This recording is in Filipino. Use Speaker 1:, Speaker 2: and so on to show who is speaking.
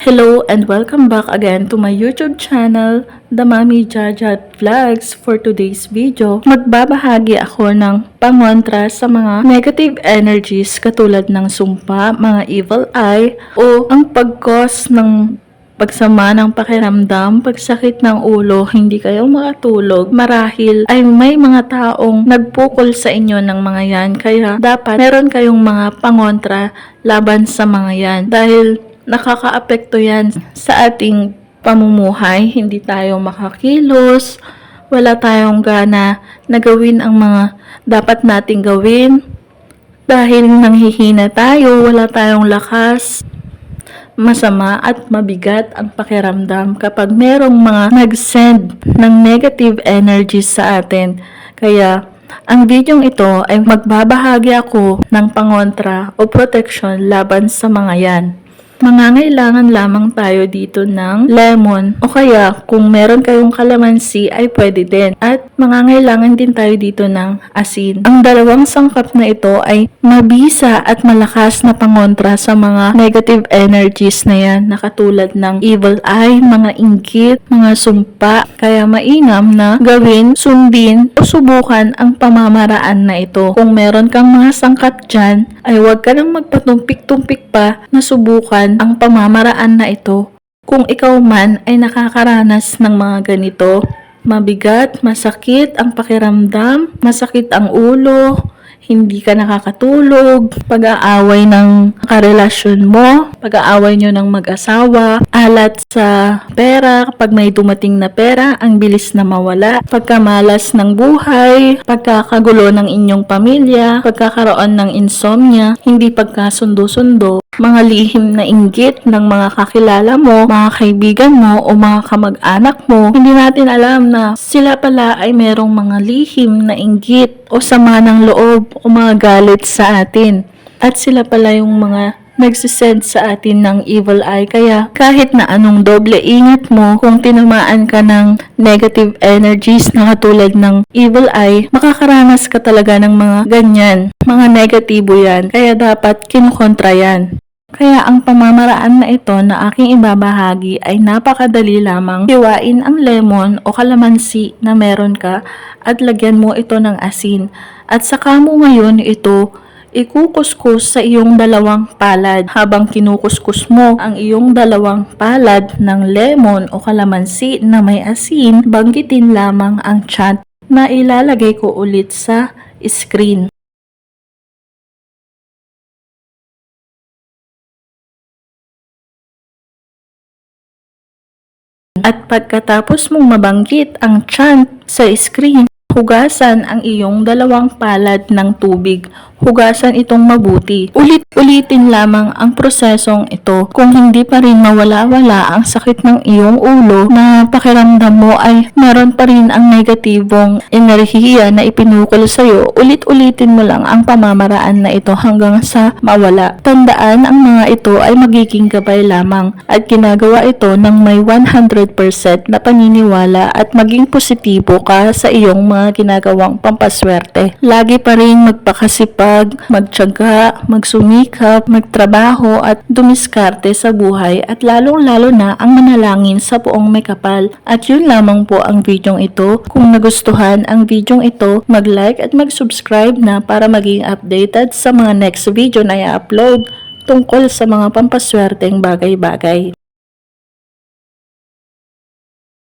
Speaker 1: Hello and welcome back again to my YouTube channel, The Mommy Jajat Vlogs. For today's video, magbabahagi ako ng pangontra sa mga negative energies katulad ng sumpa, mga evil eye, o ang pag-cause ng pagsama ng pakiramdam, pagsakit ng ulo, hindi kayo makatulog. Marahil ay may mga taong nagpukol sa inyo ng mga yan, kaya dapat meron kayong mga pangontra laban sa mga yan. Dahil nakakaapekto yan sa ating pamumuhay, hindi tayo makakilos, wala tayong gana na gawin ang mga dapat nating gawin. Dahil nanghihina tayo, wala tayong lakas. Masama at mabigat ang pakiramdam kapag merong mga nag-send ng negative energies sa atin. Kaya, ang videong ito ay magbabahagi ako ng pangontra o protection laban sa mga yan. Mangangailangan lamang tayo dito ng lemon o kaya kung meron kayong kalamansi ay pwede din. At mangangailangan din tayo dito ng asin. Ang dalawang sangkap na ito ay mabisa at malakas na pangontra sa mga negative energies na yan na katulad ng evil eye, mga inggit, mga sumpa. Kaya mainam na gawin, sundin o subukan ang pamamaraan na ito. Kung meron kang mga sangkap dyan ay huwag ka nang magpatumpik-tumpik pa na subukan ang pamamaraan na ito. Kung ikaw man ay nakakaranas ng mga ganito, mabigat, masakit ang pakiramdam, masakit ang ulo, hindi ka nakakatulog, pag-aaway ng karelasyon mo, pag-aaway nyo ng mag-asawa, alat sa pera, kapag may dumating na pera, ang bilis na mawala, pagkamalas ng buhay, pagkakagulo ng inyong pamilya, pagkakaroon ng insomnia, hindi pagkasundo-sundo, mga lihim na inggit ng mga kakilala mo, mga kaibigan mo o mga kamag-anak mo, hindi natin alam na sila pala ay merong mga lihim na inggit o sama ng loob o mga galit sa atin. At sila pala yung mga nagsisend sa atin ng evil eye. Kaya kahit na anong doble ingat mo, kung tinamaan ka ng negative energies na katulad ng evil eye, makakaranas ka talaga ng mga ganyan. Mga negatibo yan. Kaya dapat kinukontra yan. Kaya ang pamamaraan na ito na aking ibabahagi ay napakadali lamang. Hiwain ang lemon o kalamansi na meron ka at lagyan mo ito ng asin. At saka mo ngayon ito ikukuskus sa iyong dalawang palad. Habang kinukuskus mo ang iyong dalawang palad ng lemon o kalamansi na may asin, banggitin lamang ang chant na ilalagay ko ulit sa screen. At pagkatapos mong mabanggit ang chant sa screen, hugasan ang iyong dalawang palad ng tubig. Hugasan itong mabuti. Ulit-ulitin lamang ang prosesong ito. Kung hindi pa rin mawala-wala ang sakit ng iyong ulo na pakiramdam mo ay meron pa rin ang negatibong enerhiya na ipinukol sa'yo, ulit-ulitin mo lang ang pamamaraan na ito hanggang sa mawala. Tandaan, ang mga ito ay magiging gabay lamang at ginagawa ito ng may 100% na paniniwala at maging positibo ka sa iyong mga ginagawang pampaswerte. Lagi pa rin magpakasipag, magtiyaga, magsumikap, magtrabaho at dumiskarte sa buhay at lalong-lalo na ang manalangin sa buong may kapal. At yun lamang po ang videong ito. Kung nagustuhan ang videong ito, mag-like at mag-subscribe na para maging updated sa mga next video na i-upload tungkol sa mga pampaswerteng bagay-bagay.